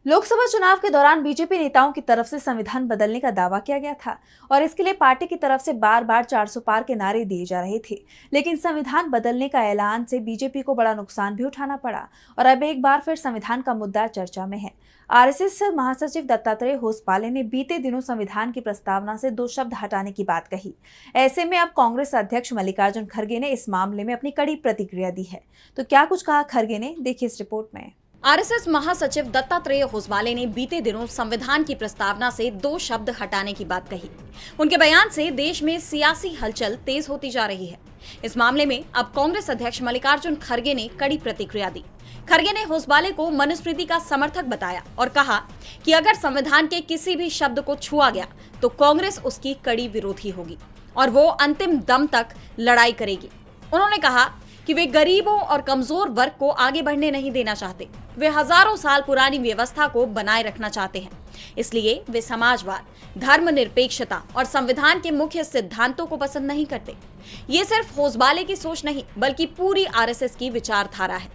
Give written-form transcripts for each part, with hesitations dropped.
लोकसभा चुनाव के दौरान बीजेपी नेताओं की तरफ से संविधान बदलने का दावा किया गया था और इसके लिए पार्टी की तरफ से बार बार 400 पार के नारे दिए जा रहे थे। लेकिन संविधान बदलने का ऐलान से बीजेपी को बड़ा नुकसान भी उठाना पड़ा और अब एक बार फिर संविधान का मुद्दा चर्चा में है। आरएसएस महासचिव दत्तात्रेय होसपाले ने बीते दिनों संविधान की प्रस्तावना से 2 शब्द हटाने की बात कही। ऐसे में अब कांग्रेस अध्यक्ष मल्लिकार्जुन खड़गे ने इस मामले में अपनी कड़ी प्रतिक्रिया दी है। तो क्या कुछ कहा खड़गे ने, देखिए इस रिपोर्ट में। आरएसएस महासचिव दत्तात्रेय होसपाले ने बीते दिनों संविधान की प्रस्तावना से 2 शब्द हटाने की बात कही। उनके बयान से देश में सियासी हलचल तेज होती जा रही है। इस मामले में अब कांग्रेस अध्यक्ष मल्लिकार्जुन खड़गे ने कड़ी प्रतिक्रिया दी। खड़गे ने होसपाले को मनुस्मृति का समर्थक बताया और कहा कि अगर संविधान के किसी भी शब्द को छुआ गया तो कांग्रेस उसकी कड़ी विरोधी होगी और वो अंतिम दम तक लड़ाई करेगी। उन्होंने कहा कि वे गरीबों और कमजोर वर्ग को आगे बढ़ने नहीं देना चाहते। वे हजारों साल पुरानी व्यवस्था को बनाए रखना चाहते हैं। इसलिए वे समाजवाद, धर्मनिरपेक्षता और संविधान के मुख्य सिद्धांतों को पसंद नहीं करते। ये सिर्फ होसपाले की सोच नहीं बल्कि पूरी आरएसएस की विचारधारा है।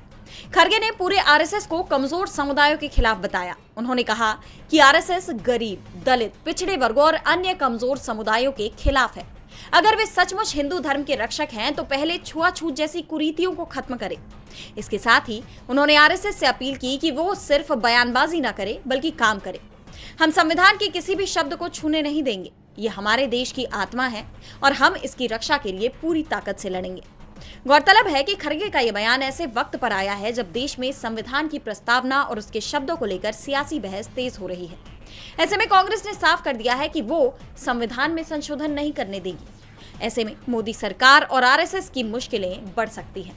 खड़गे ने पूरे आरएसएस को कमजोर समुदायों के खिलाफ बताया। उन्होंने कहा कि आरएसएस गरीब, दलित, पिछड़े वर्गों और अन्य कमजोर समुदायों के खिलाफ है। अगर वे सचमुच हिंदू धर्म के रक्षक हैं तो पहले छुआछूत जैसी कुरीतियों को खत्म करें। इसके साथ ही उन्होंने आरएसएस से अपील की कि वो सिर्फ बयानबाजी न करे बल्कि काम करे। हम संविधान के किसी भी शब्द को छूने नहीं देंगे। ये हमारे देश की आत्मा है और हम इसकी रक्षा के लिए पूरी ताकत से लड़ेंगे। गौरतलब है कि खड़गे का यह बयान ऐसे वक्त पर आया है जब देश में संविधान की प्रस्तावना और उसके शब्दों को लेकर सियासी बहस तेज हो रही है। ऐसे में कांग्रेस ने साफ कर दिया है कि वो संविधान में संशोधन नहीं करने देगी। ऐसे में मोदी सरकार और आरएसएस की मुश्किलें बढ़ सकती हैं।